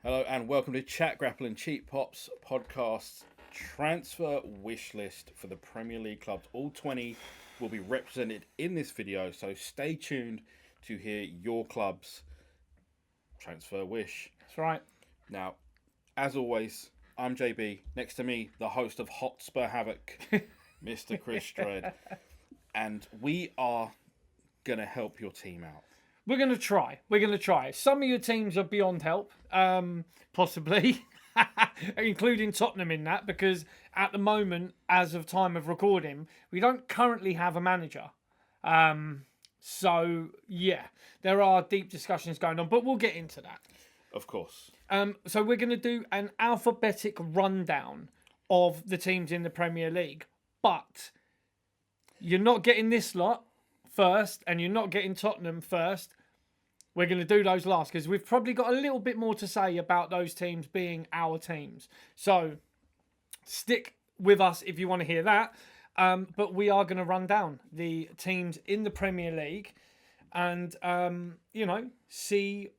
Hello and welcome to Chat Grapple and Cheap Pops podcast's transfer wish list for the Premier League clubs. All 20 will be represented in this video, so stay tuned to hear your club's transfer wish. That's right. Now, as always, I'm JB. Next to me, the host of Hotspur Havoc, Mr. Chris Dredd. And we are going to help your team out. We're going to try. Some of your teams are beyond help, possibly, including Tottenham in that, because at the moment, as of time of recording, we don't currently have a manager. So, yeah, there are deep discussions going on, but we'll get into that. Of course. So we're going to do an alphabetic rundown of the teams in the Premier League, but you're not getting this lot first, and you're not getting Tottenham first. We're going to do those last because we've probably got a little bit more to say about those teams being our teams. So stick with us if you want to hear that. But we are going to run down the teams in the Premier League and, see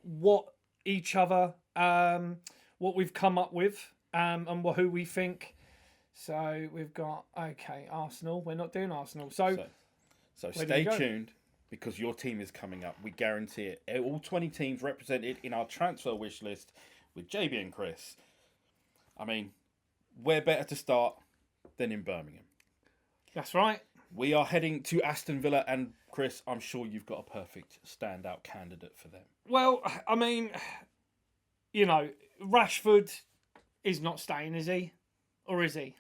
what each other, what we've come up with and who we think. So we've got, Arsenal. We're not doing Arsenal. So stay tuned because your team is coming up. We guarantee it. All 20 teams represented in our transfer wish list with JB and Chris. I mean, where better to start than in Birmingham? That's right. We are heading to Aston Villa, and Chris, I'm sure you've got a perfect standout candidate for them. Well, I mean, Rashford is not staying, is he? Or is he?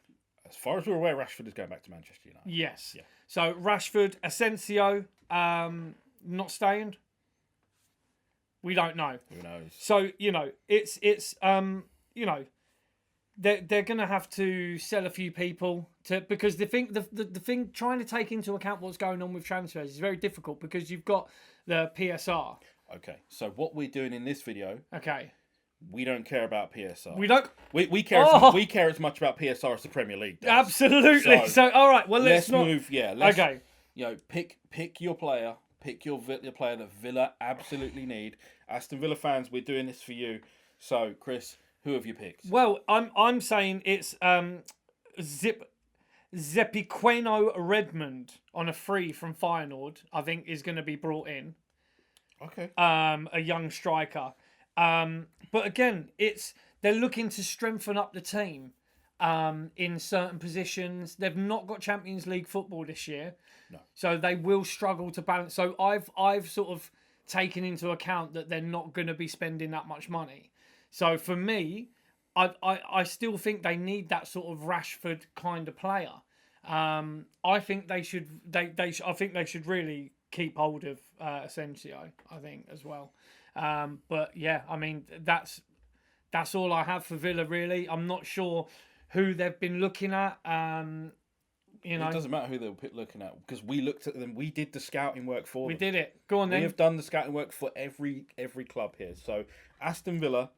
As far as we're aware, Rashford is going back to Manchester United. Yes. Yeah. So Rashford, Asensio, not staying. We don't know. Who knows? So they're going to have to sell a few people because the thing trying to take into account what's going on with transfers is very difficult because you've got the PSR. Okay. So what we're doing in this video. Okay. We don't care about PSR. We don't. We care. We care as much about PSR as the Premier League does. Absolutely. So all right. Well, let's not move. Yeah. Okay. Pick your player. Pick your player that Villa absolutely need. Aston Villa fans, we're doing this for you. So, Chris, who have you picked? Well, I'm saying it's Zepiqueno Redmond on a free from Feyenoord. I think is going to be brought in. Okay. A young striker. But again, they're looking to strengthen up the team in certain positions. They've not got Champions League football this year, no. So they will struggle to balance. So I've sort of taken into account that they're not going to be spending that much money. So for me, I still think they need that sort of Rashford kind of player. I think they should. I think they should really keep hold of Asensio. I think as well. But yeah, I mean that's all I have for Villa really. I'm not sure who they've been looking at. It doesn't matter who they were looking at because we looked at them. We did the scouting work for them. We did it. Go on then. We have done the scouting work for every club here. So Aston Villa,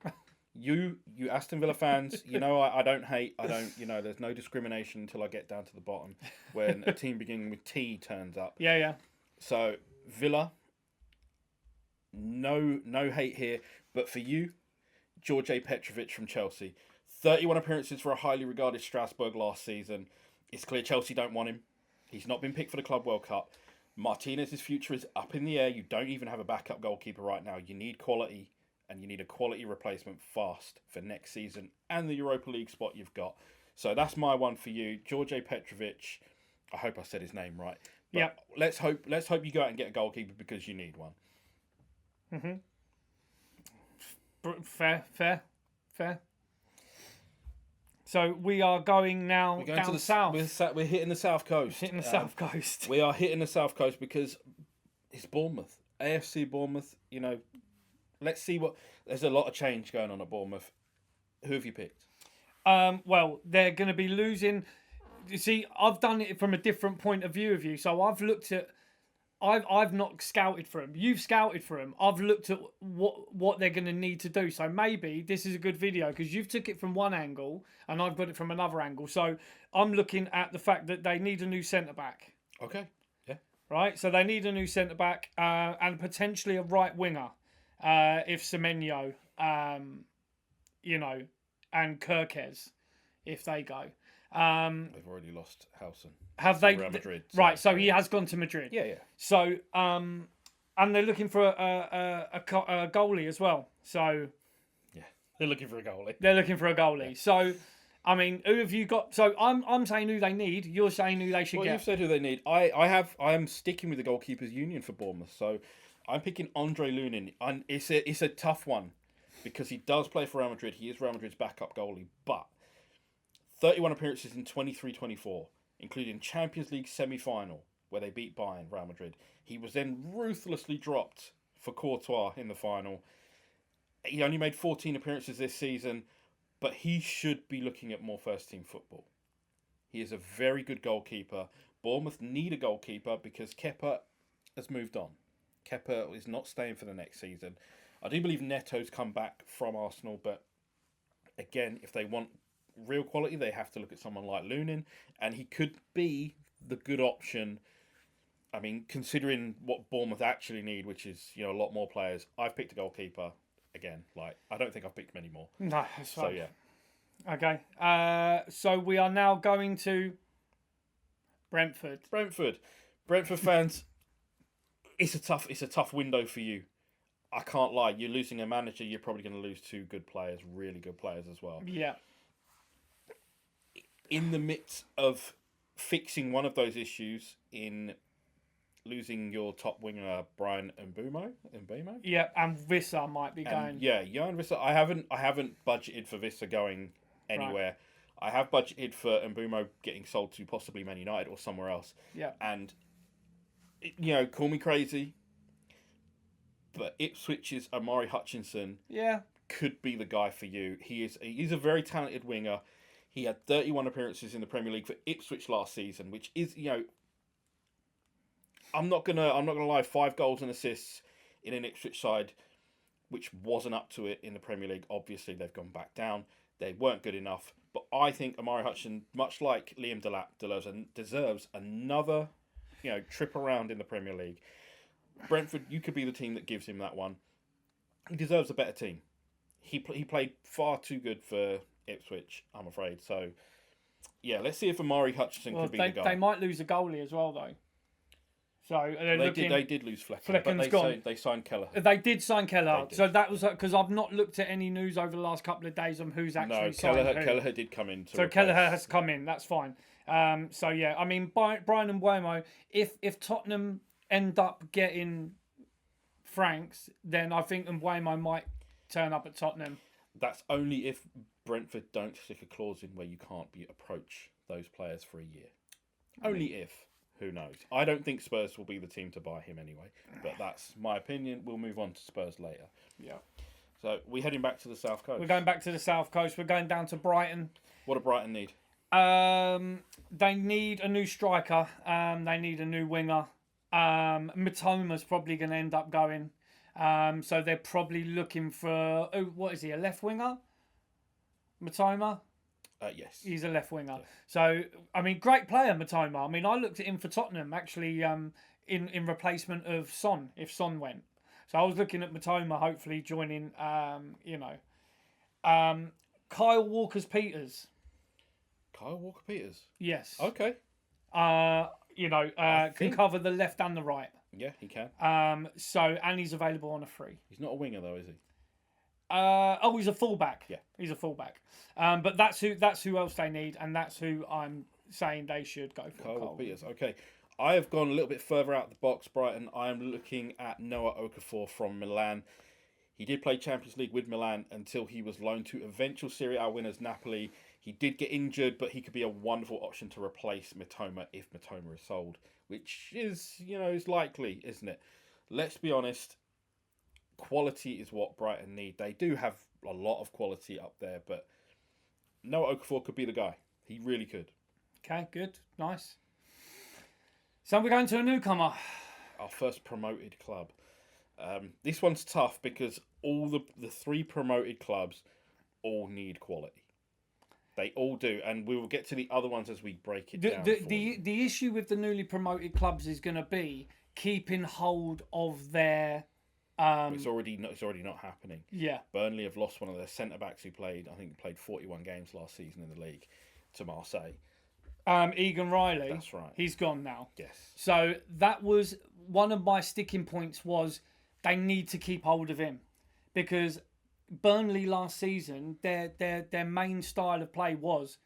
you Aston Villa fans, I don't hate. I don't. There's no discrimination until I get down to the bottom when a team beginning with T turns up. Yeah. So Villa. No hate here, but for you, George Petrovic from Chelsea, 31 appearances for a highly regarded Strasbourg last season. It's clear Chelsea don't want him. He's not been picked for the Club World Cup. Martinez's future is up in the air. You don't even have a backup goalkeeper right now. You need quality, and you need a quality replacement fast for next season and the Europa League spot you've got. So that's my one for you, George Petrovic. I hope I said his name right. Yeah. Let's hope you go out and get a goalkeeper because you need one. Fair. So we are going now down south. We're hitting the south coast. South coast. We are hitting the south coast because it's Bournemouth, AFC Bournemouth. Let's see what. There's a lot of change going on at Bournemouth. Who have you picked? Well, they're going to be losing. You see, I've done it from a different point of view of you. So I've looked at. I've not scouted for him. You've scouted for him. I've looked at what they're going to need to do. So maybe this is a good video because you've took it from one angle and I've got it from another angle. So I'm looking at the fact that they need a new centre-back. Okay. Yeah. Right? So they need a new centre-back and potentially a right winger if Semenyo you know, and Kirkes if they go. They've already lost Howson. Have they? Real Madrid. Right, so he has gone to Madrid. Yeah. So, and they're looking for a goalie as well. So, yeah, they're looking for a goalie. Yeah. So, I mean, who have you got? So, I'm saying who they need. You're saying who they should get. You've said who they need. I am sticking with the goalkeepers union for Bournemouth. So, I'm picking Andre Lunin, and it's a tough one because he does play for Real Madrid. He is Real Madrid's backup goalie, but 31 appearances in 23-24, including Champions League semi-final, where they beat Bayern, Real Madrid. He was then ruthlessly dropped for Courtois in the final. He only made 14 appearances this season, but he should be looking at more first-team football. He is a very good goalkeeper. Bournemouth need a goalkeeper because Kepa has moved on. Kepa is not staying for the next season. I do believe Neto's come back from Arsenal, but again, if they want real quality, they have to look at someone like Lunin, and he could be the good option. I mean, considering what Bournemouth actually need, which is, you know, a lot more players, I've picked a goalkeeper. Again, I don't think I've picked many more. No, that's fine. So yeah. Okay. So we are now going to Brentford. Brentford fans, it's a tough window for you. I can't lie. You're losing a manager. You're probably going to lose two good players, really good players as well. Yeah. In the midst of fixing one of those issues in losing your top winger, Brian Mbeumo. Yeah, and Vissa might be going. Yeah, Jan Vissa. I haven't budgeted for Vissa going anywhere. Right. I have budgeted for Mbeumo getting sold to possibly Man United or somewhere else. Yeah. And, you know, call me crazy, but Ipswich's Amari Hutchinson could be the guy for you. He's a very talented winger. He had 31 appearances in the Premier League for Ipswich last season, which is, you know, I'm not gonna lie, 5 goals and assists in an Ipswich side, which wasn't up to it in the Premier League. Obviously, they've gone back down. They weren't good enough. But I think Amari Hutchinson, much like Liam Delap, deserves another, you know, trip around in the Premier League. Brentford, you could be the team that gives him that one. He deserves a better team. He played far too good for Ipswich, I'm afraid. So, yeah, let's see if Amari Hutchinson could be the guy. They might lose a goalie as well, though. So they did lose Flecken, but they signed Kelleher. They did sign Kelleher. So that was because I've not looked at any news over the last couple of days on who's actually signed who. Kelleher did come in. So Kelleher has come in. That's fine. So yeah, I mean, Brian and Mbeumo, if Tottenham end up getting Franks, then I think Mbeumo might turn up at Tottenham. That's only if Brentford don't stick a clause in where you can't approach those players for a year. Only if. Who knows? I don't think Spurs will be the team to buy him anyway, but that's my opinion. We'll move on to Spurs later. Yeah. So we're heading back to the South Coast. We're going back to the South Coast. We're going down to Brighton. What do Brighton need? They need a new striker. They need a new winger. Mitoma's probably going to end up going. So they're probably looking for... Oh, what is he? A left winger? Mitoma? Yes. He's a left winger. Yeah. So, I mean, great player, Mitoma. I mean, I looked at him for Tottenham, actually, in replacement of Son, if Son went. So I was looking at Mitoma, hopefully joining, Kyle Walker-Peters. Kyle Walker-Peters? Yes. Okay. Can cover the left and the right. Yeah, he can. And he's available on a free. He's not a winger, though, is he? He's a fullback. Yeah, he's a fullback. But that's who else they need, and that's who I'm saying they should go for. Kyle Peters. Okay, I have gone a little bit further out the box, Brighton. I am looking at Noah Okafor from Milan. He did play Champions League with Milan until he was loaned to eventual Serie A winners Napoli. He did get injured, but he could be a wonderful option to replace Mitoma if Mitoma is sold, which is, is likely, isn't it? Let's be honest. Quality is what Brighton need. They do have a lot of quality up there, but Noah Okafor could be the guy. He really could. Okay, good. Nice. So we're going to a newcomer. Our first promoted club. This one's tough because all the 3 promoted clubs all need quality. They all do, and we will get to the other ones as we break it down. The issue with the newly promoted clubs is going to be keeping hold of their It's already not happening. Yeah. Burnley have lost one of their centre backs who played 41 games last season in the league to Marseille. Egan Riley. That's right. He's gone now. Yes. So that was one of my sticking points was they need to keep hold of him because Burnley last season, their main style of play was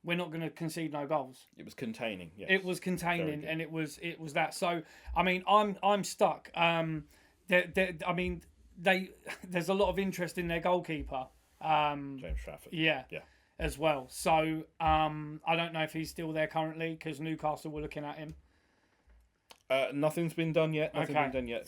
we're not going to concede no goals. It was containing. Yes. It was containing, and it was that. So I mean, I'm stuck. There's a lot of interest in their goalkeeper. James Trafford. Yeah. Yeah. As well. So I don't know if he's still there currently because Newcastle were looking at him. Nothing's been done yet.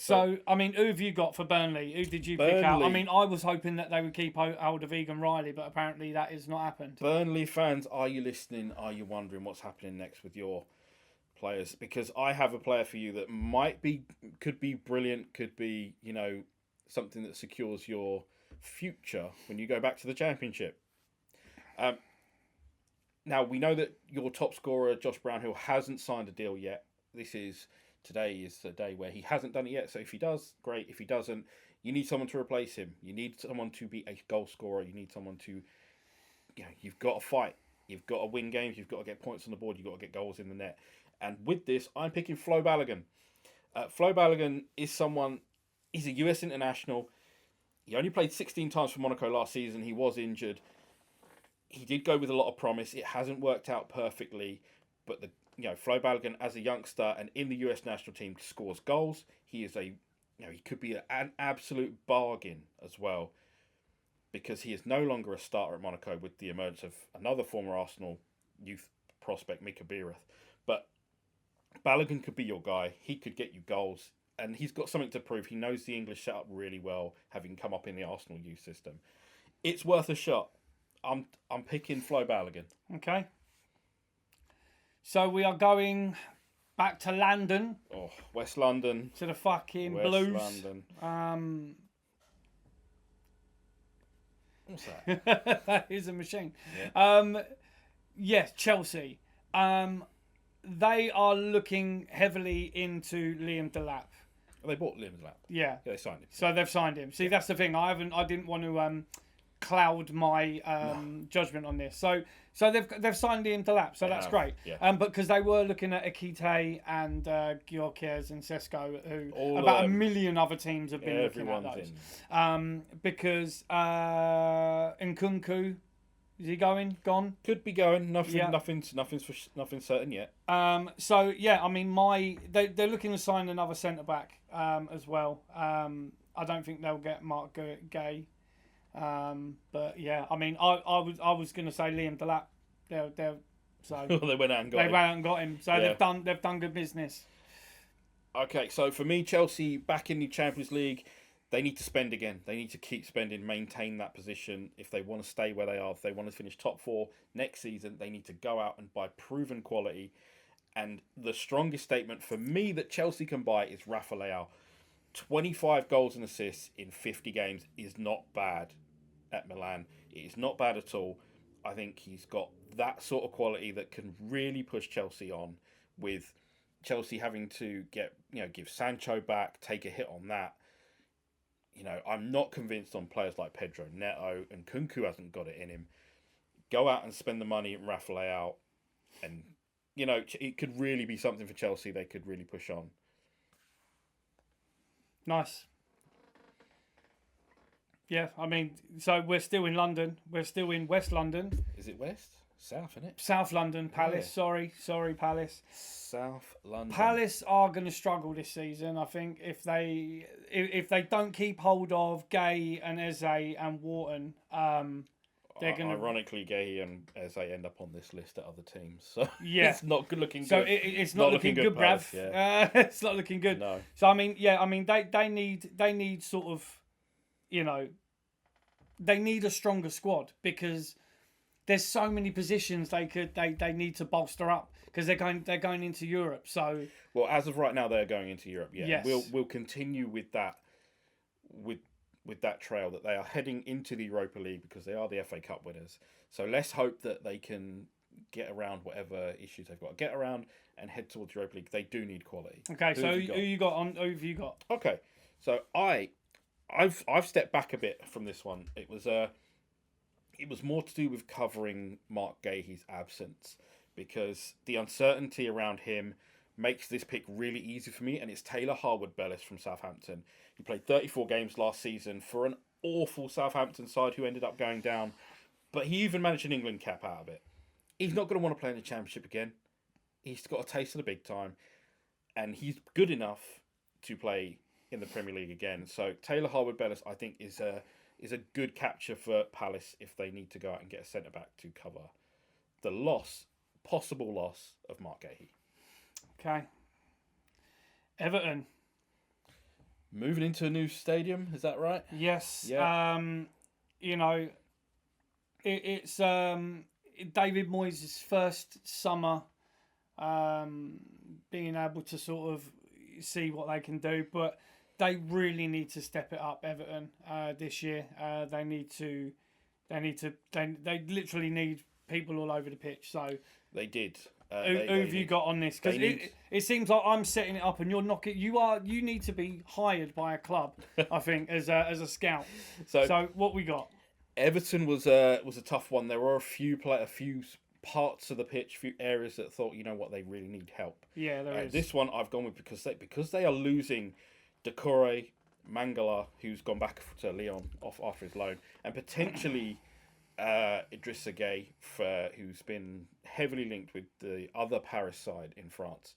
So, I mean, who have you got for Burnley? Who did you pick out? I mean, I was hoping that they would keep hold of Egan Riley, but apparently that has not happened. Burnley fans, are you listening? Are you wondering what's happening next with your players? Because I have a player for you that could be brilliant, could be, something that secures your future when you go back to the Championship. Now, we know that your top scorer, Josh Brownhill, hasn't signed a deal yet. Today is the day where he hasn't done it yet. So if he does, great. If he doesn't, you need someone to replace him. You need someone to be a goal scorer. You need someone to, you've got to fight. You've got to win games. You've got to get points on the board. You've got to get goals in the net. And with this, I'm picking Flo Balogun. Flo Balogun is he's a US international. He only played 16 times for Monaco last season. He was injured. He did go with a lot of promise. It hasn't worked out perfectly, but Flo Balogun as a youngster and in the US national team scores goals. He is he could be an absolute bargain as well, because he is no longer a starter at Monaco with the emergence of another former Arsenal youth prospect, Mika Biereth. But Balogun could be your guy. He could get you goals, and he's got something to prove. He knows the English setup really well, having come up in the Arsenal youth system. It's worth a shot. I'm picking Flo Balogun. Okay. So we are going back to London. Oh, West London. To the fucking West Blues. London. What's that? That is a machine. Yeah. Yes, Chelsea. They are looking heavily into Liam Delap. They bought Liam Delap. Yeah. They signed him. So they've signed him. See, that's the thing. I didn't want to cloud my judgment on this. So they've signed Liam Delap, so that's great. Yeah. But because they were looking at Akite and Gyökeres and Sesko, who a million other teams have been looking at those. Because Nkunku, is he gone? Could be going. Nothing's certain yet. So yeah, I mean, they're looking to sign another centre back as well. I don't think they'll get Mark Gay. But yeah, I mean, I was going to say Liam Delap. So they went out and got him. So yeah. they've done good business. Okay, so for me, Chelsea back in the Champions League, they need to spend again. They need to keep spending, maintain that position if they want to stay where they are. If they want to finish top 4 next season, they need to go out and buy proven quality. And the strongest statement for me that Chelsea can buy is Rafa Leao. 25 goals and assists in 50 games is not bad at Milan. It is not bad at all. I think he's got that sort of quality that can really push Chelsea on, with Chelsea having to give Sancho back, take a hit on that. I'm not convinced on players like Pedro Neto, and Nkunku hasn't got it in him. Go out and spend the money in Rafa Leao, and it could really be something for Chelsea. They could really push on. Nice. Yeah, I mean, so we're still in London. We're still in West London. Is it West? South, isn't it? South London, Palace. Yeah. Sorry, Palace. South London. Palace are going to struggle this season, I think, if they don't keep hold of Gay and Eze and Wharton. They're going to... Ironically, Gay and Eze end up on this list at other teams. So yeah. It's not good looking. So it's not looking good, Palace, bruv. Yeah. It's not looking good. No. So I mean, they need sort of, they need a stronger squad, because there's so many positions they need to bolster up, because they're going into Europe. So well, as of right now, they're going into Europe. Yeah, yes. We'll continue with that with that trail that they are heading into the Europa League, because they are the FA Cup winners. So let's hope that they can get around whatever issues they've got to get around and head towards the Europa League. They do need quality. Okay, who have you got? Okay, so I I've stepped back a bit from this one. It was more to do with covering Mark Gahey's absence, because the uncertainty around him makes this pick really easy for me, and it's Taylor Harwood-Bellis from Southampton. He played 34 games last season for an awful Southampton side who ended up going down, but he even managed an England cap out of it. He's not going to want to play in the Championship again. He's got a taste of the big time, and he's good enough to play in the Premier League again. So Taylor Harwood-Bellis, I think, is a good capture for Palace if they need to go out and get a centre-back to cover the possible loss of Mark Gahey. Okay. Everton. Moving into a new stadium, is that right? Yes. Yeah. It's David Moyes' first summer being able to sort of see what they can do, but they really need to step it up, Everton, this year. They literally need people all over the pitch. So they did. Who have you got on this? Because it seems like I'm setting it up, and you're knocking. You need to be hired by a club, I think, as a scout. So what we got? Everton was a tough one. There were a few parts of the pitch, a few areas that thought, you know what, they really need help. Yeah, there is. This one I've gone with because they are losing Decore, Mangala, who's gone back to Lyon off after his loan, and potentially Idrissa Gueye, who's been heavily linked with the other Paris side in France,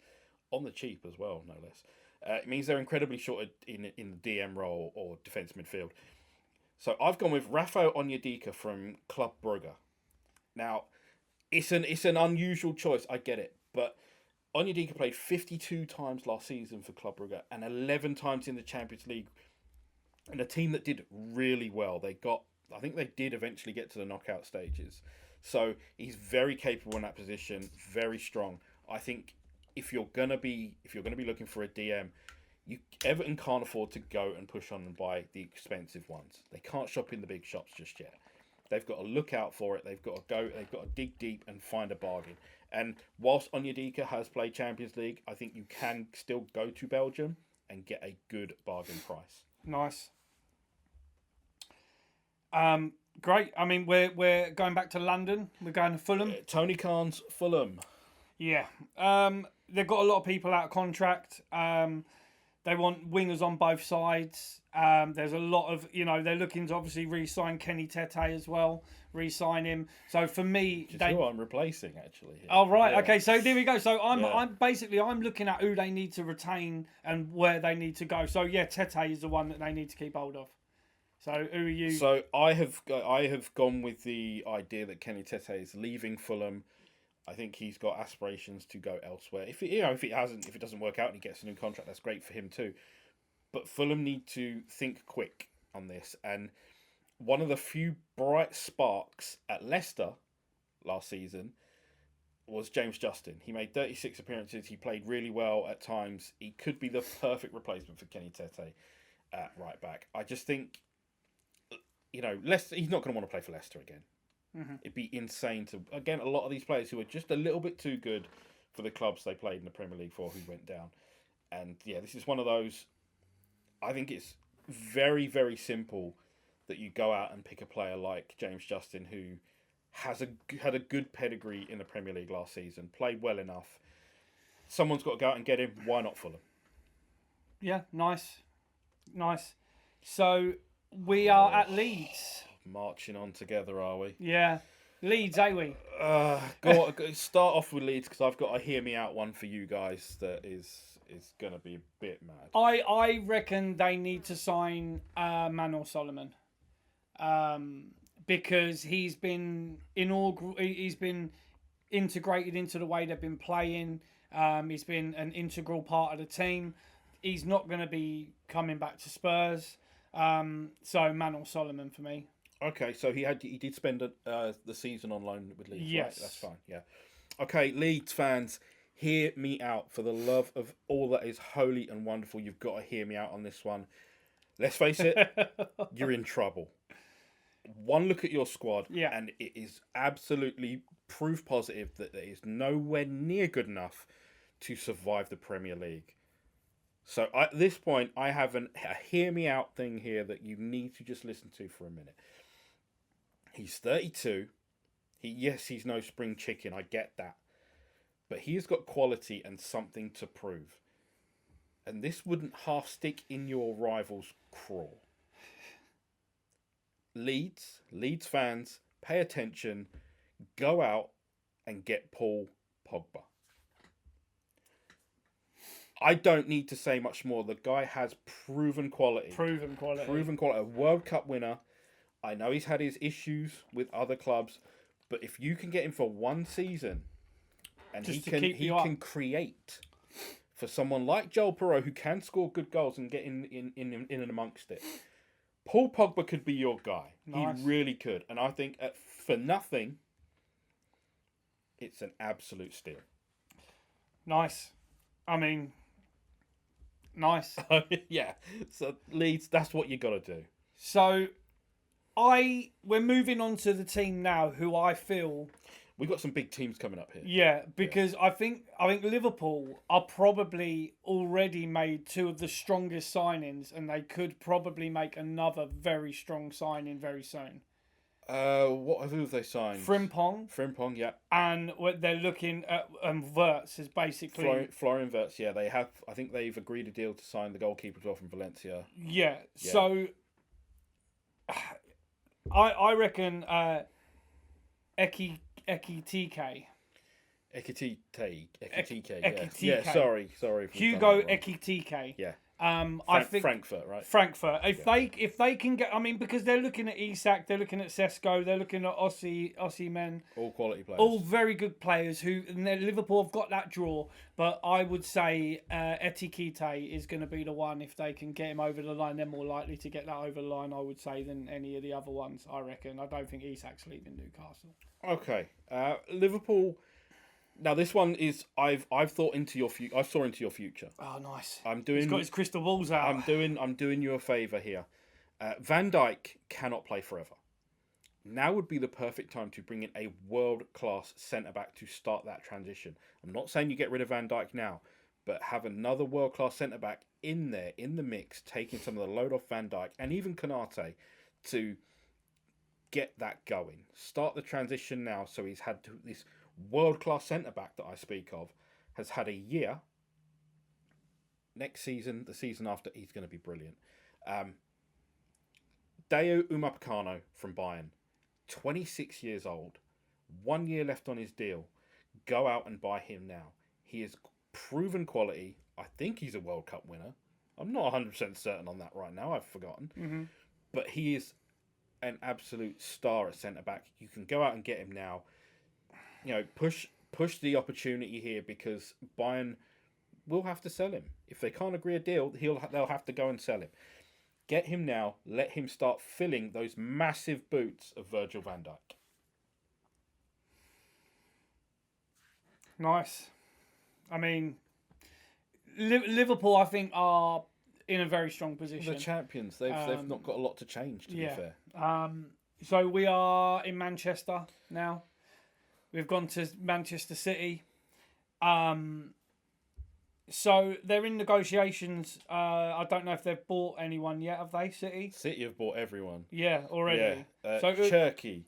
on the cheap as well, no less. It means they're incredibly short in the DM role or defence midfield. So I've gone with Rafael Onyedika from Club Brugge. Now, it's an unusual choice, I get it, but Onyedika played 52 times last season for Club Brugge and 11 times in the Champions League, and a team that did really well. I think they did eventually get to the knockout stages. So he's very capable in that position, very strong. I think if you're gonna be looking for a DM, Everton can't afford to go and push on and buy the expensive ones. They can't shop in the big shops just yet. They've got to look out for it. They've got to dig deep and find a bargain. And whilst Onyedika has played Champions League, I think you can still go to Belgium and get a good bargain price. Nice. Great. I mean, we're going back to London. We're going to Fulham. Tony Khan's Fulham. Yeah. They've got a lot of people out of contract. They want wingers on both sides. There's a lot of, they're looking to obviously re-sign Kenny Tete as well, re-sign him. So for me, who I'm replacing actually. Here. Oh right, yeah. Okay. So there we go. So I'm looking at who they need to retain and where they need to go. So yeah, Tete is the one that they need to keep hold of. So who are you? So I have gone with the idea that Kenny Tete is leaving Fulham. I think he's got aspirations to go elsewhere. If it doesn't work out and he gets a new contract, that's great for him too. But Fulham need to think quick on this. And one of the few bright sparks at Leicester last season was James Justin. He made 36 appearances. He played really well at times. He could be the perfect replacement for Kenny Tete at right back. I just think, Leicester, he's not going to want to play for Leicester again. Mm-hmm. It'd be insane to, again, a lot of these players who are just a little bit too good for the clubs they played in the Premier League for who went down. And yeah, this is one of those, I think it's very, very simple that you go out and pick a player like James Justin who had a good pedigree in the Premier League last season, played well enough. Someone's got to go out and get him. Why not Fulham? Yeah, nice. So we are at Leeds. Marching on together, are we? Yeah. Leeds, we? Go start off with Leeds because I've got a hear me out one for you guys that is going to be a bit mad. I reckon they need to sign Manor Solomon because he's been integrated into the way they've been playing. He's been an integral part of the team. He's not going to be coming back to Spurs. So Manor Solomon for me. Okay, so he did spend the season on loan with Leeds. Yes, right? That's fine. Yeah. Okay, Leeds fans, hear me out. For the love of all that is holy and wonderful, you've got to hear me out on this one. Let's face it, you're in trouble. One look at your squad, and it is absolutely proof positive that it is nowhere near good enough to survive the Premier League. So at this point, I have a hear me out thing here that you need to just listen to for a minute. He's 32. He's no spring chicken. I get that. But he has got quality and something to prove. And this wouldn't half stick in your rival's craw. Leeds fans, pay attention. Go out and get Paul Pogba. I don't need to say much more. The guy has proven quality. Proven quality. A World Cup winner. I know he's had his issues with other clubs, but if you can get him for one season, and Just he can create for someone like Joel Perreault, who can score good goals and get in and amongst it. Paul Pogba could be your guy. Nice. He really could, and I think for nothing, it's an absolute steal. Nice. I mean, nice. Yeah. So Leeds, that's what you got to do. So, we're moving on to the team now, who I feel. We've got some big teams coming up here. Yeah, because I think Liverpool are probably already made two of the strongest signings, and they could probably make another very strong signing very soon. Who have they signed? Frimpong, yeah. And what they're looking at, Wirtz is basically Florian Wirtz. Yeah, they have. I think they've agreed a deal to sign the goalkeeper as well from Valencia. Yeah. So I reckon Ekitike. Yeah, sorry. Hugo Ekitike. Yeah. I think Frankfurt, right? Frankfurt. If they can get, I mean, because they're looking at Isak, they're looking at Sesko, they're looking at Ossie Men. All quality players. All very good players who, and Liverpool have got that draw. But I would say Etikite is going to be the one. If they can get him over the line, they're more likely to get that over the line, I would say, than any of the other ones, I reckon. I don't think Isak's leaving Newcastle. Okay. Liverpool. Now this one is I've thought into your future. I saw into your future. Oh, nice. He's got his crystal balls out. I'm doing you a favour here. Van Dijk cannot play forever. Now would be the perfect time to bring in a world-class centre-back to start that transition. I'm not saying you get rid of Van Dijk now, but have another world-class centre-back in there, in the mix, taking some of the load off Van Dijk and even Konate to get that going. Start the transition now, so he's had this world-class centre-back that I speak of has had a year. Next season, the season after, he's going to be brilliant. Dayot Upamecano from Bayern, 26 years old, 1 year left on his deal. Go out and buy him now. He has proven quality. I think he's a World Cup winner. I'm not 100% certain on that right now. I've forgotten. Mm-hmm. But he is an absolute star at centre-back. You can go out and get him now. You know, push the opportunity here, because Bayern will have to sell him. If they can't agree a deal, they'll have to go and sell him. Get him now. Let him start filling those massive boots of Virgil van Dijk. Nice. I mean, Liverpool, I think, are in a very strong position. The champions. They've not got a lot to change, to be fair. So we are in Manchester now. We've gone to Manchester City. So they're in negotiations. I don't know if they've bought anyone yet, have they, City? City have bought everyone. Yeah, already. Yeah. So Cherky.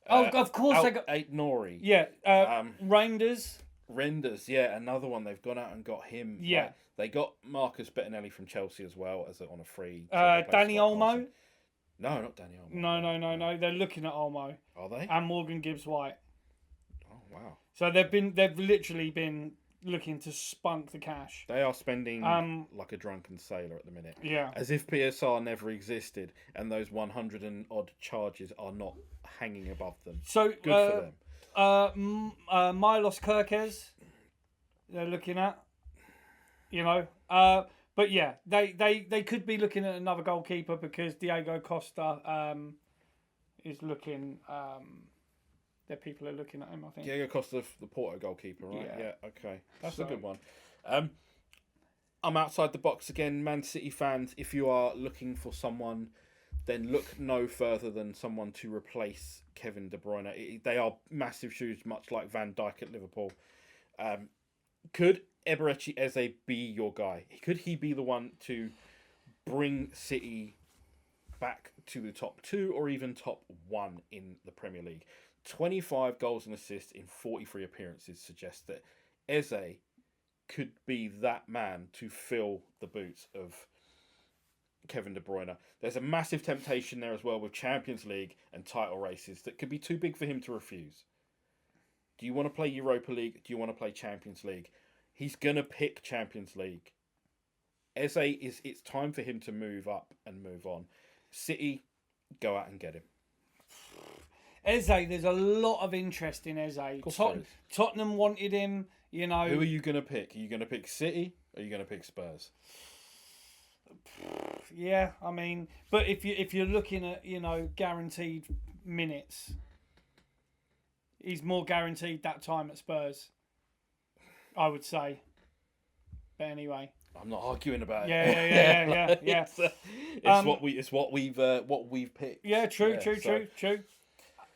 of course they got... Nori. Yeah. Reinders. Renders, yeah, another one. They've gone out and got him. Yeah. They got Marcus Bettinelli from Chelsea as well on a free. Danny Olmo? No, not Danny Olmo. No. They're looking at Olmo. Are they? And Morgan Gibbs-White. Oh, wow. So they've literally been looking to spunk the cash. They are spending like a drunken sailor at the minute. Yeah. As if PSR never existed and those 100 and odd charges are not hanging above them. So good for them. Milos Kerkez, they're looking at, but yeah, they could be looking at another goalkeeper, because Diego Costa is looking. Their people are looking at him, I think. Diego Costa, the Porto goalkeeper, right? Yeah, okay, that's a good one. I'm outside the box again, Man City fans. If you are looking for someone, then look no further than someone to replace Kevin De Bruyne. They are massive shoes, much like Van Dijk at Liverpool. Could Eberechi Eze be your guy? Could he be the one to bring City back to the top 2 or even top 1 in the Premier League? 25 goals and assists in 43 appearances suggests that Eze could be that man to fill the boots of Kevin De Bruyne. There's a massive temptation there as well with Champions League and title races that could be too big for him to refuse. Do you want to play Europa League? Do you want to play Champions League? He's going to pick Champions League. Eze, it's time for him to move up and move on. City, go out and get him. Eze, there's a lot of interest in Eze. Tottenham wanted him, you know. Who are you going to pick? Are you going to pick City or are you going to pick Spurs? Yeah, I mean, but if you're looking at, you know, guaranteed minutes, he's more guaranteed that time at Spurs, I would say. But anyway, I'm not arguing about it. Yeah. It's what we've picked. Yeah, true.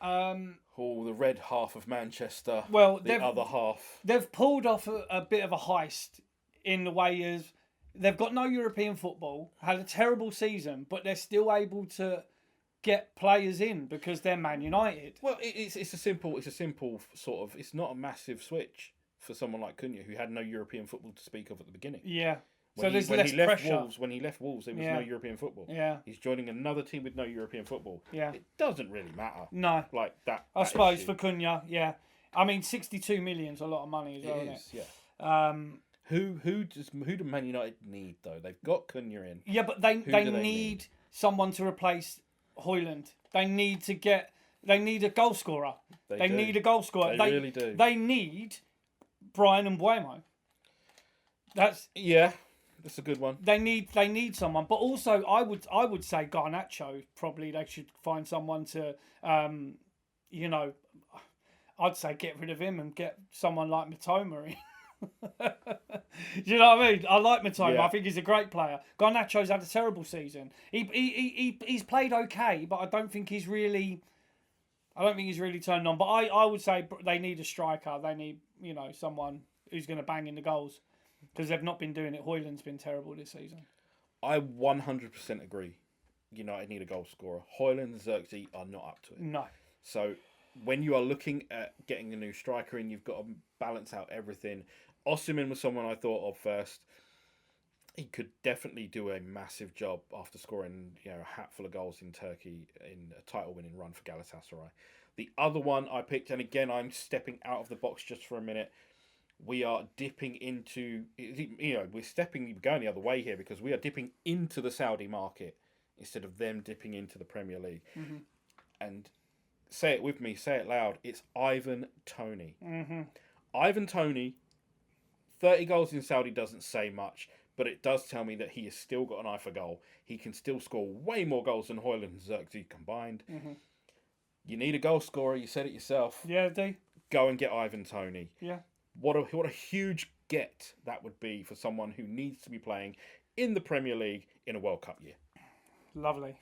The red half of Manchester. Well, the other half. They've pulled off a bit of a heist in the way as they've got no European football, had a terrible season, but they're still able to get players in because they're Man United. Well, it's a simple sort of. It's not a massive switch for someone like Cunha, who had no European football to speak of at the beginning. Yeah. When there's less pressure. When he left Wolves, there was no European football. Yeah. He's joining another team with no European football. Yeah. It doesn't really matter. No. Like that. I suppose for Cunha, yeah. I mean, 62 million's a lot of money as well, isn't it? Yeah. Who do Man United need though? They've got Cunha in. Yeah, but they need someone to replace Højlund. They need a goal scorer. They need a goal scorer. They really do. They need Brian and Buemo. That's a good one. They need someone, but also I would say Garnacho. Probably they should find someone to, you know, I'd say get rid of him and get someone like Mitoma in. You know what I mean? I like Mitoma. Yeah. I think he's a great player. Garnacho's had a terrible season. He's played okay, but I don't think he's really turned on. But I would say they need a striker. They need, you know, someone who's going to bang in the goals because they've not been doing it. Højlund's been terrible this season. I 100% agree. United need a goal scorer. Højlund and Xerxes are not up to it. No. So when you are looking at getting a new striker in, you've got to balance out everything. Osimhen was someone I thought of first. He could definitely do a massive job after scoring, you know, a hatful of goals in Turkey in a title-winning run for Galatasaray. The other one I picked, and again, I'm stepping out of the box just for a minute. We are dipping into, you know, we're going the other way here because we are dipping into the Saudi market instead of them dipping into the Premier League. Mm-hmm. And say it with me, say it loud. It's Ivan Toney. Mm-hmm. Ivan Toney, 30 goals in Saudi doesn't say much, but it does tell me that he has still got an eye for goal. He can still score way more goals than Højlund and Xerxes combined. Mm-hmm. You need a goal scorer. You said it yourself. Yeah, do. Go and get Ivan Toney. Yeah. What a huge get that would be for someone who needs to be playing in the Premier League in a World Cup year. Lovely.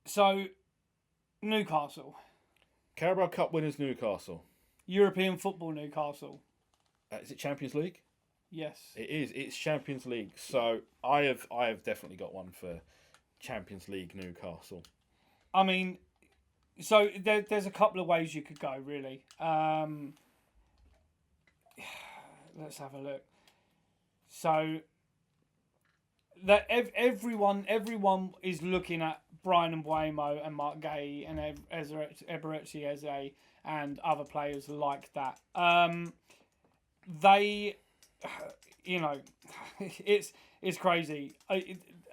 So, Newcastle. Carabao Cup winners Newcastle. European football Newcastle. Is it Champions League? Yes. It is. It's Champions League. So I have definitely got one for Champions League Newcastle. I mean, so there's a couple of ways you could go, really. Let's have a look. So that everyone is looking at Brian Mbeumo and Mark Gay and Eberechi Eze and other players like that. They, you know, it's crazy.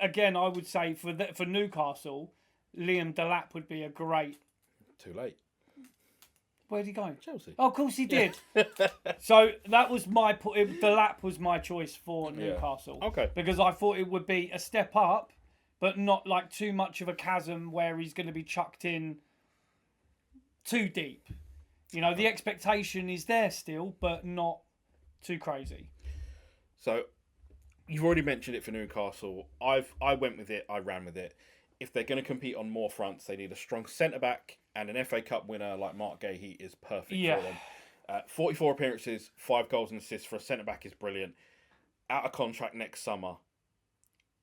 Again, I would say for Newcastle, Liam Delap would be a great. Too late. Where'd he go? Chelsea. Oh, of course he did. So that was Delap was my choice for Newcastle. Yeah. Okay. Because I thought it would be a step up, but not like too much of a chasm where he's going to be chucked in too deep. You know, the expectation is there still, but not too crazy. So, you've already mentioned it for Newcastle. I went with it. I ran with it. if they're going to compete on more fronts, they need a strong centre-back, and an FA Cup winner like Mark Gahey is perfect for them. 44 appearances, 5 goals and assists for a centre-back is brilliant. Out of contract next summer,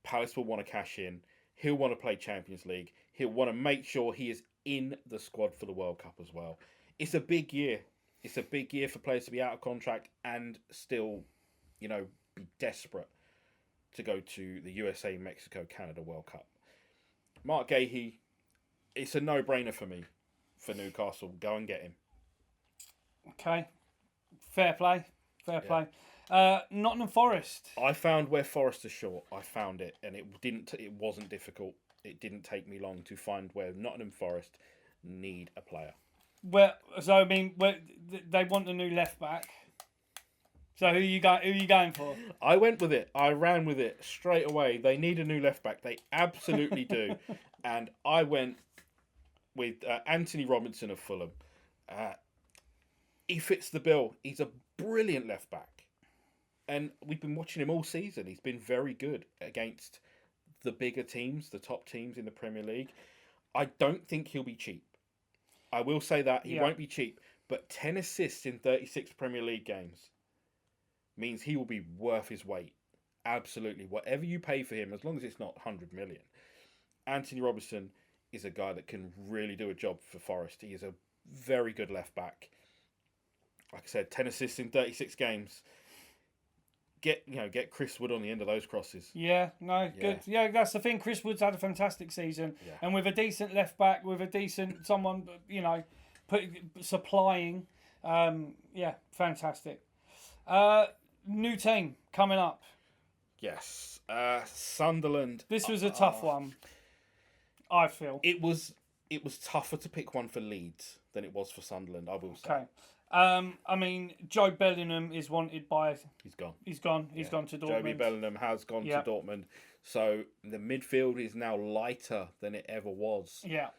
Palace will want to cash in. He'll want to play Champions League. He'll want to make sure he is in the squad for the World Cup as well. It's a big year. It's a big year for players to be out of contract and still, be desperate to go to the USA, Mexico, Canada World Cup. Mark Gahey, it's a no-brainer for me, for Newcastle. Go and get him. Okay. Fair play. Nottingham Forest. I found where Forest is short. I found it, and it wasn't difficult. It didn't take me long to find where Nottingham Forest need a player. They want a new left back. So who you going for? I went with it. I ran with it straight away. They need a new left back. They absolutely do. And I went with Anthony Robinson of Fulham. He fits the bill. He's a brilliant left back. And we've been watching him all season. He's been very good against the bigger teams, the top teams in the Premier League. I don't think he'll be cheap. I will say that. He won't be cheap. But 10 assists in 36 Premier League games means he will be worth his weight. Absolutely. Whatever you pay for him, as long as it's not 100 million. Anthony Robinson is a guy that can really do a job for Forest. He is a very good left back. Like I said, 10 assists in 36 games. Get Chris Wood on the end of those crosses. Good. Yeah, that's the thing. Chris Wood's had a fantastic season. Yeah. And with a decent left back, with a decent someone, supplying, fantastic. New team coming up. Yes. Sunderland. This was a tough one, I feel. It was tougher to pick one for Leeds than it was for Sunderland, I will say. Okay. Joe Bellingham is wanted by... He's gone. He's gone to Dortmund. Joby Bellingham has gone to Dortmund. So the midfield is now lighter than it ever was. Yeah.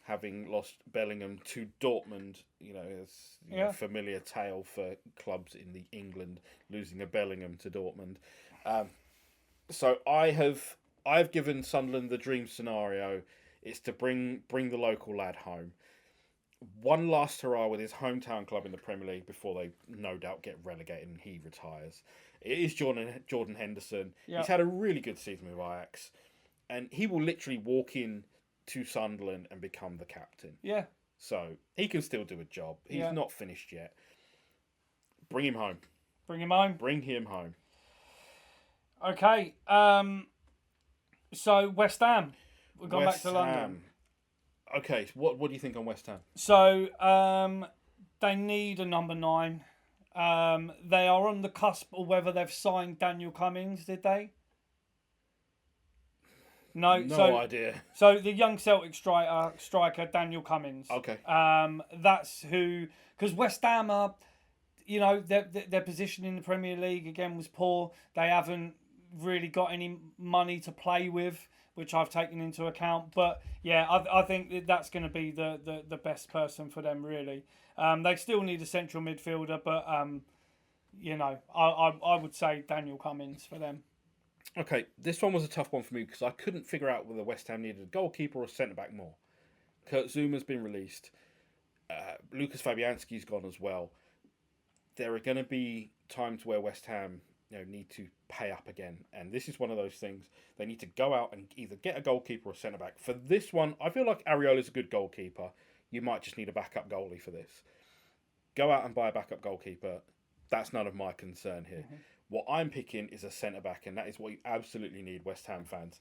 Having lost Bellingham to Dortmund, it's a familiar tale for clubs in England losing a Bellingham to Dortmund. So I've given Sunderland the dream scenario. It's to bring the local lad home. One last hurrah with his hometown club in the Premier League before they no doubt get relegated and he retires. It is Jordan Henderson. Yep. He's had a really good season with Ajax, and he will literally walk in to Sunderland and become the captain. Yeah. So he can still do a job. He's not finished yet. Bring him home. Bring him home. Bring him home. Okay. So West Ham. We've gone back to London. Okay, what do you think on West Ham? So they need a number 9. They are on the cusp of whether they've signed Daniel Cummings, did they? No idea. So the young Celtic striker Daniel Cummings. Okay. That's who, because West Ham are, their position in the Premier League again was poor. They haven't really got any money to play with, which I've taken into account. But yeah, I think that's going to be the best person for them, really. They still need a central midfielder, but I would say Daniel Cummings for them. Okay, this one was a tough one for me because I couldn't figure out whether West Ham needed a goalkeeper or a centre-back more. Kurt Zuma's been released. Lucas Fabianski's gone as well. There are going to be times where West Ham need to pay up again. And this is one of those things. They need to go out and either get a goalkeeper or a centre-back. For this one, I feel like Areola's a good goalkeeper. You might just need a backup goalie for this. Go out and buy a backup goalkeeper. That's none of my concern here. Mm-hmm. What I'm picking is a centre-back, and that is what you absolutely need, West Ham fans.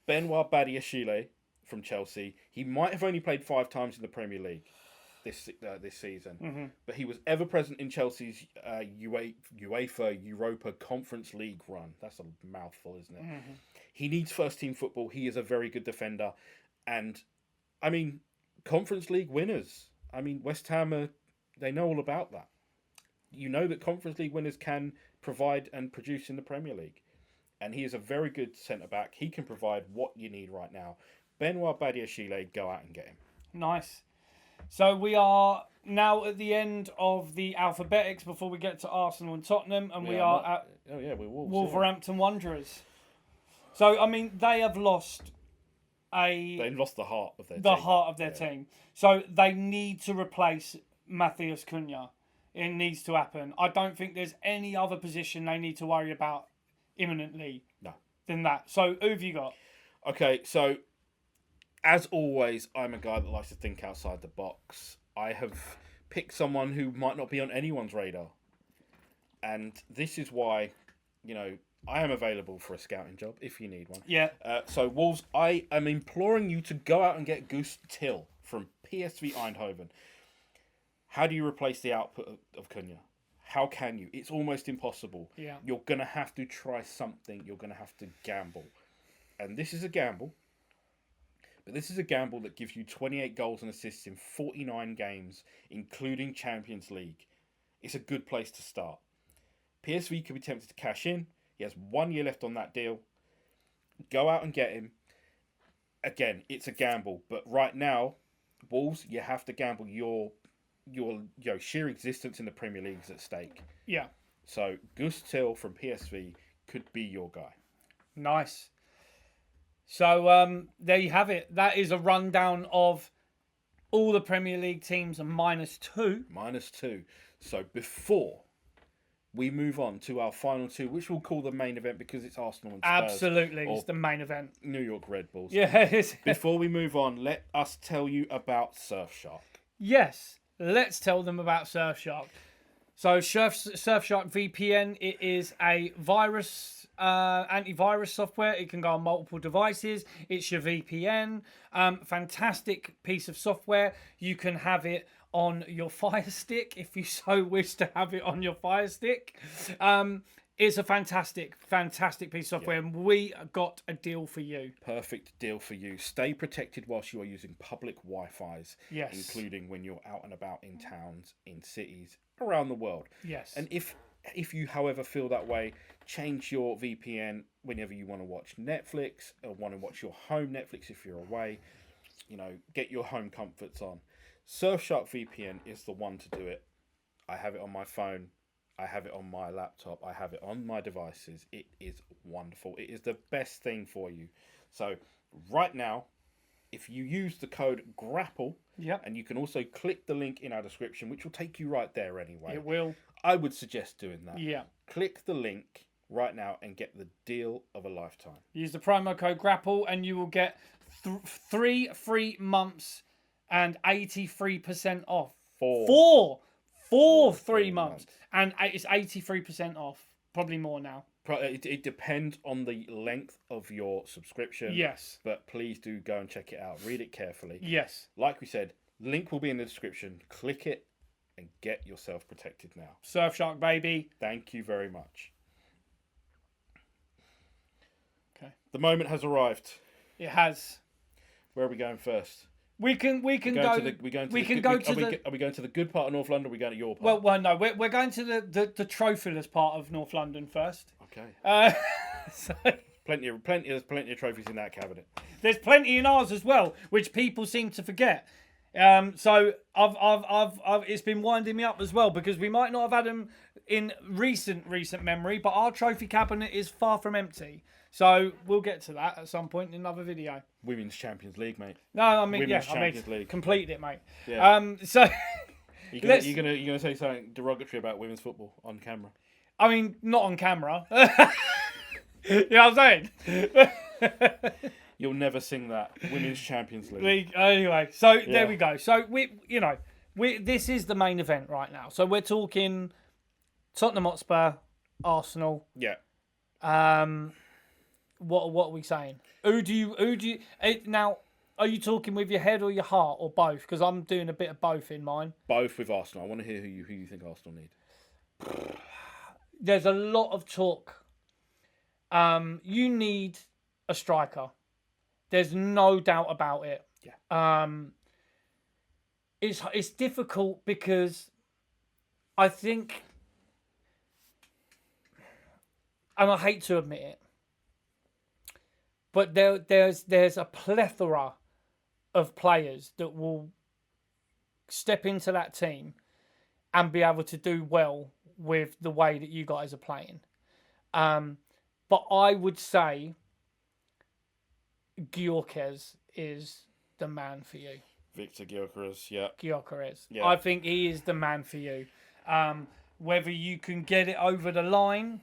Benoit Badiashile from Chelsea. He might have only played 5 times in the Premier League this season, mm-hmm. but he was ever present in Chelsea's UEFA Europa Conference League run. That's a mouthful, isn't it? Mm-hmm. He needs first-team football. He is a very good defender. And, Conference League winners. West Ham, they know all about that. You know that Conference League winners can provide and produce in the Premier League. And he is a very good centre-back. He can provide what you need right now. Benoit Badiashile, go out and get him. Nice. So we are now at the end of the alphabetics before we get to Arsenal and Tottenham. And we're Wolves, Wolverhampton Wanderers. So, they have lost They lost the heart of their the team. heart of their team. So they need to replace Matheus Cunha. It needs to happen. I don't think there's any other position they need to worry about imminently than that. So who have you got? Okay, so as always, I'm a guy that likes to think outside the box. I have picked someone who might not be on anyone's radar. And this is why, I am available for a scouting job if you need one. Yeah. So, Wolves, I am imploring you to go out and get Guus Til from PSV Eindhoven. How do you replace the output of Cunha? How can you? It's almost impossible. Yeah. You're going to have to try something. You're going to have to gamble. And this is a gamble. But this is a gamble that gives you 28 goals and assists in 49 games, including Champions League. It's a good place to start. PSV could be tempted to cash in. He has 1 year left on that deal. Go out and get him. Again, it's a gamble. But right now, Wolves, you have to gamble. Your sheer existence in the Premier League is at stake. Yeah. So Guus Til from PSV could be your guy. Nice. So there you have it. That is a rundown of all the Premier League teams -2. -2. So before we move on to our final two, which we'll call the main event because it's Arsenal and Spurs. Absolutely, it's the main event. New York Red Bulls. Yes. Before we move on, let us tell you about Surfshark. Yes, let's tell them about Surfshark. So Surfshark VPN, it is a antivirus software. It can go on multiple devices. It's your VPN. Fantastic piece of software. You can have it on your Fire Stick if you so wish to have it on your Fire Stick. It's a fantastic piece of software, and we got a deal for you. Perfect deal for you. Stay protected whilst you are using public Wi-Fis, yes, including when you're out and about in towns, in cities, around the world. Yes. And if you, however, feel that way, change your VPN whenever you want to watch Netflix or want to watch your home Netflix if you're away. Get your home comforts on. Surfshark VPN is the one to do it. I have it on my phone. I have it on my laptop. I have it on my devices. It is wonderful. It is the best thing for you. So right now, if you use the code GRAPPLE, and you can also click the link in our description, which will take you right there anyway. It will. I would suggest doing that. Yeah. Click the link right now and get the deal of a lifetime. Use the promo code GRAPPLE and you will get 3 free months and 83% off. Four 3 months. And it's 83% off. Probably more now. It depends on the length of your subscription. Yes. But please do go and check it out. Read it carefully. Yes. Like we said, link will be in the description. Click it and get yourself protected now. Surfshark, baby. Thank you very much. Okay. The moment has arrived. It has. Where are we going first? We can go to the Are we going to the good part of North London or are we going to your part? Well, no, we're going to the trophyless part of North London first. Okay. So Plenty of trophies in that cabinet. There's plenty in ours as well, which people seem to forget. So I've it's been winding me up as well because we might not have had them in recent memory, but our trophy cabinet is far from empty. So we'll get to that at some point in another video. Women's Champions League, mate. No, I mean League. Completed it, mate. Yeah. So you're gonna say something derogatory about women's football on camera? I mean, not on camera. You know what I'm saying? You'll never sing that. Women's Champions League. Anyway, so there we go. So this is the main event right now. So we're talking Tottenham Hotspur, Arsenal. Yeah. What are we saying? Who do you now? Are you talking with your head or your heart or both? Because I'm doing a bit of both in mine. Both with Arsenal. I want to hear who you think Arsenal need. There's a lot of talk. You need a striker. There's no doubt about it. Yeah. It's difficult because I think, and I hate to admit it, but there's a plethora of players that will step into that team and be able to do well with the way that you guys are playing. But I would say Gyökeres is the man for you. Victor Gyökeres, yeah. Gyökeres. Yeah. I think he is the man for you. Whether you can get it over the line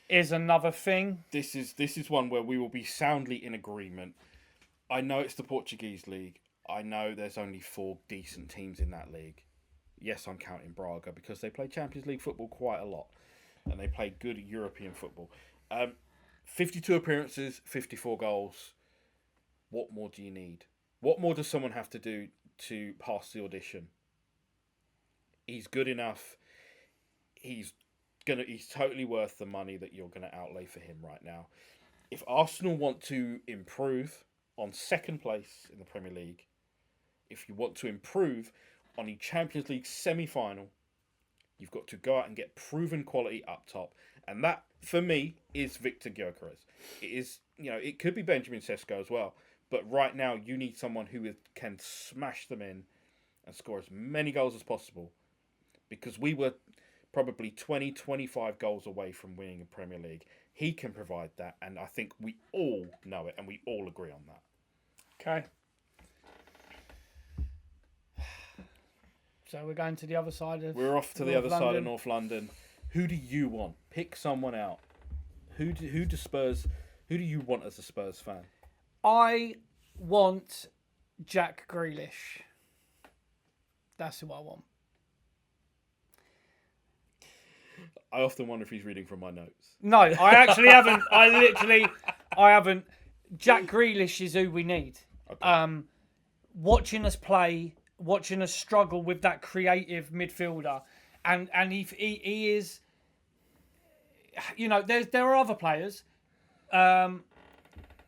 is another thing. This is one where we will be soundly in agreement. I know it's the Portuguese league. I know there's only 4 decent teams in that league. Yes, I'm counting Braga because they play Champions League football quite a lot. And they play good European football. 52 appearances, 54 goals. What more do you need? What more does someone have to do to pass the audition? He's good enough. He's totally worth the money that you're gonna outlay for him right now. If Arsenal want to improve on second place in the Premier League, if you want to improve on a Champions League semi-final, you've got to go out and get proven quality up top. And that, for me, is Victor Gyökeres. It is, it could be Benjamin Sesko as well. But right now, you need someone who can smash them in and score as many goals as possible. Because we were probably 20, 25 goals away from winning a Premier League. He can provide that. And I think we all know it and we all agree on that. Okay. So we're going to the other side of... We're off to the other side of North London. Who do you want? Pick someone out. Who do you want as a Spurs fan? I want Jack Grealish. That's who I want. I often wonder if he's reading from my notes. No, I actually haven't. I haven't. Jack Grealish is who we need. Okay. Watching us play, watching us struggle with that creative midfielder, and he is. There are other players.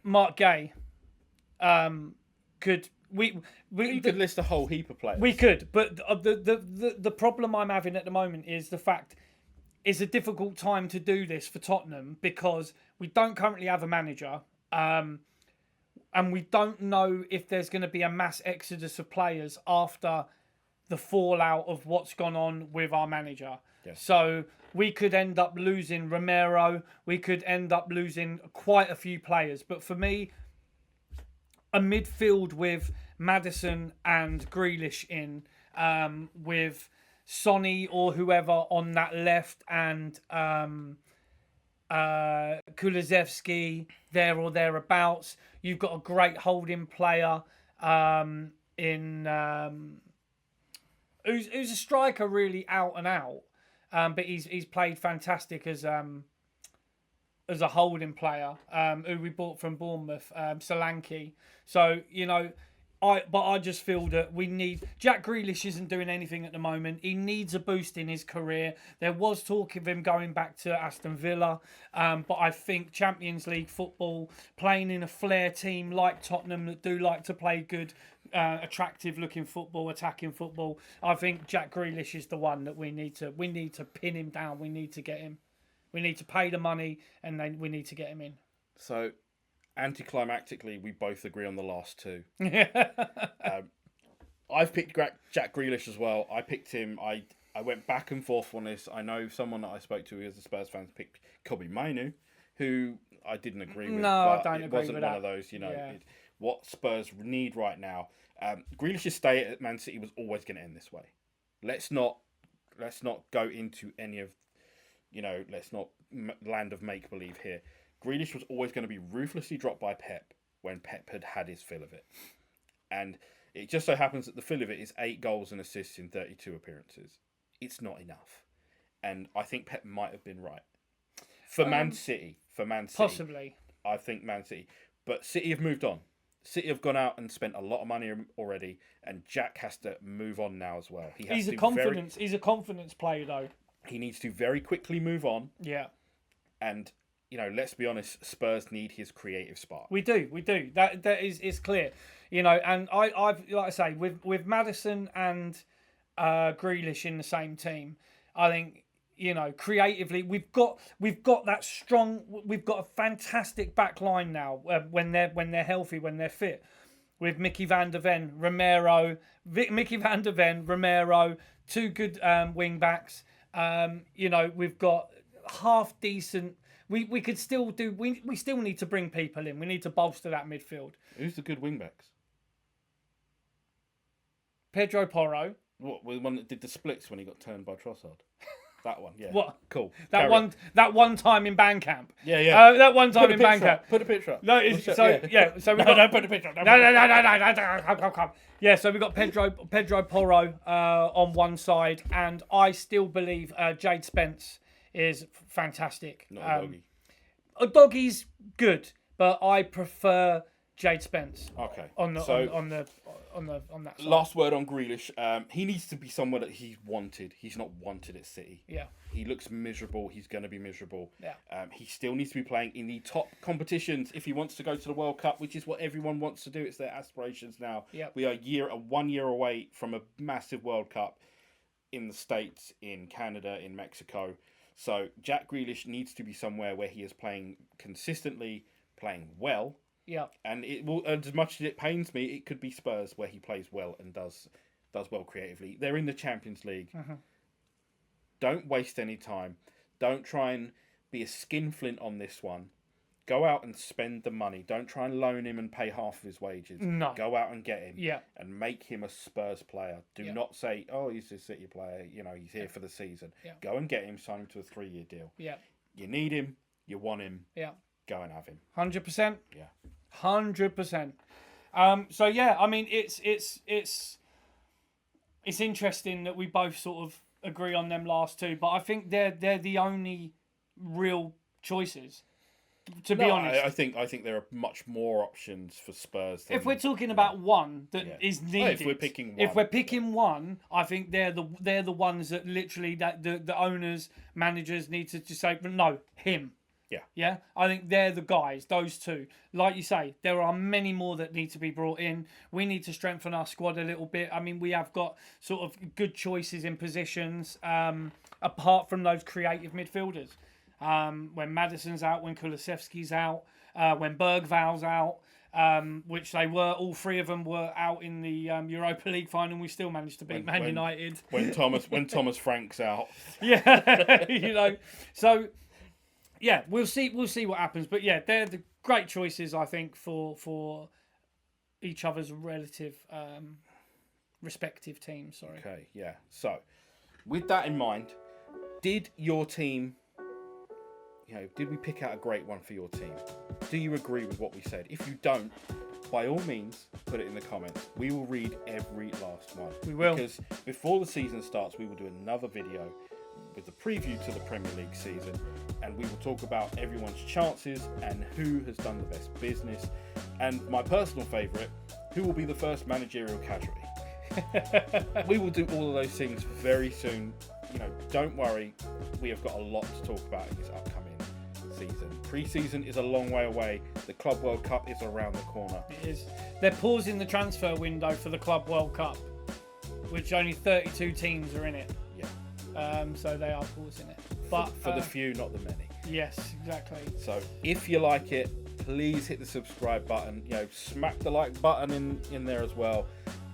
Mark Gay. Could you could list a whole heap of players. We could, but the problem I'm having at the moment is the fact it's a difficult time to do this for Tottenham because we don't currently have a manager, and we don't know if there's going to be a mass exodus of players after the fallout of what's gone on with our manager. Yes. So we could end up losing Romero. We could end up losing quite a few players. But for me, a midfield with Maddison and Grealish in, with Sonny or whoever on that left, and Kulusevski there or thereabouts. You've got a great holding player in who's a striker really out and out, but he's played fantastic as a holding player, who we bought from Bournemouth, Solanke. So I just feel that we need... Jack Grealish isn't doing anything at the moment. He needs a boost in his career. There was talk of him going back to Aston Villa, but I think Champions League football, playing in a flair team like Tottenham that do like to play good, attractive-looking football, attacking football, I think Jack Grealish is the one that we need to pin him down. We need to get him. We need to pay the money, and then we need to get him in. So, anticlimactically, we both agree on the last two. I've picked Jack Grealish as well. I picked him. I went back and forth on this. I know someone that I spoke to as a Spurs fan picked Kobe Mainu, who I didn't agree with. No, I don't agree with that. It wasn't one of those, what Spurs need right now. Grealish's stay at Man City was always going to end this way. Let's not go into any of... let's not land of make-believe here. Grealish was always going to be ruthlessly dropped by Pep when Pep had his fill of it. And it just so happens that the fill of it is 8 goals and assists in 32 appearances. It's not enough. And I think Pep might have been right. For Man City. Possibly. I think Man City. But City have moved on. City have gone out and spent a lot of money already. And Jack has to move on now as well. He's a confidence player, though. He needs to very quickly move on. Yeah. And, let's be honest, Spurs need his creative spark. We do. That is clear. And I've like I say, with Maddison and Grealish in the same team, I think, creatively we've got that strong. We've got a fantastic back line now when they're healthy, when they're fit. With Mickey van der Ven, Romero, two good wing backs. We've got half decent. we could still do. We still need to bring people in. We need to bolster that midfield. Who's the good wingbacks? Pedro Porro. What, the one that did the splits when he got turned by Trossard? That one, yeah. What? Cool. That Carry one. on. That one time in Bandcamp. Yeah. That one time in Bandcamp. Put a picture up. No, it's, so yeah. So we got. Don't put a picture up. No. Come. Yeah, so we got Pedro Porro on one side, and I still believe Jade Spence is fantastic. Not a doggy. A doggy's good, but I prefer Jade Spence. Okay. On that side. Last word on Grealish. He needs to be somewhere that he's wanted. He's not wanted at City. Yeah. He looks miserable. He's going to be miserable. Yeah. He still needs to be playing in the top competitions if he wants to go to the World Cup, which is what everyone wants to do. It's their aspirations now. Yeah. We are 1 year away from a massive World Cup in the States, in Canada, in Mexico. So Jack Grealish needs to be somewhere where he is playing consistently, playing well. Yeah. And it will, as much as it pains me, it could be Spurs where he plays well and does well creatively. They're in the Champions League. Mm-hmm. Don't waste any time. Don't try and be a skinflint on this one. Go out and spend the money. Don't try and loan him and pay half of his wages. No. Go out and get him. Yeah. And make him a Spurs player. Do not say, oh, he's a City player. You know, he's here for the season. Yeah. Go and get him, sign him to a 3-year deal. Yeah. You need him. You want him. Yeah. Go and have him. 100%. Yeah. 100%. So yeah, I mean, it's interesting that we both sort of agree on them last two, but I think they're the only real choices. To be honest, I think there are much more options for Spurs. If we're talking about one that is needed, if we're picking one, I think they're the ones that literally that the owners, managers need to just say, no, him. Yeah. Yeah. I think they're the guys, those two. Like you say, there are many more that need to be brought in. We need to strengthen our squad a little bit. I mean, we have got sort of good choices in positions, apart from those creative midfielders. When Maddison's out, when Kulusevski's out, when Bergval's out, which they were, all three of them were out in the Europa League final, and we still managed to beat Man United. When Thomas Frank's out. Yeah, you know. So, yeah, we'll see what happens. But yeah, they're the great choices, I think, for each other's relative respective teams. Sorry. Okay, yeah. So, with that in mind, did your team... did we pick out a great one for your team? Do you agree with what we said? If you don't, by all means, put it in the comments. We will read every last one. We will. Because before the season starts, we will do another video with the preview to the Premier League season, and we will talk about everyone's chances and who has done the best business. And my personal favourite, who will be the first managerial casualty. We will do all of those things very soon. Don't worry. We have got a lot to talk about in this upcoming season. Pre-season is a long way away. The Club World Cup is around the corner. It is. They're pausing the transfer window for the Club World Cup, which only 32 teams are in it. Yeah. So they are pausing it. But for the few, not the many. Yes, exactly. So if you like it, please hit the subscribe button. Smack the like button in there as well.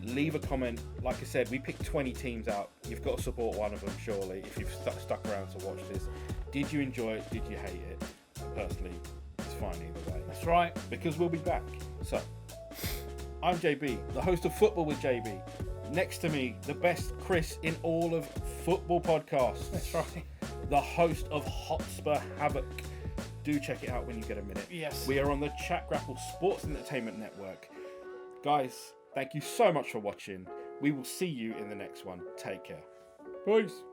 Leave a comment. Like I said, we picked 20 teams out. You've got to support one of them, surely, if you've stuck around to watch this. Did you enjoy it? Did you hate it? Personally, it's fine either way. That's right. Because we'll be back. So, I'm JB, the host of Football with JB. Next to me, the best Chris in all of football podcasts. That's right. The host of Hotspur Havoc. Do check it out when you get a minute. Yes. We are on the Chat Grapple Sports Entertainment Network. Guys, thank you so much for watching. We will see you in the next one. Take care. Peace.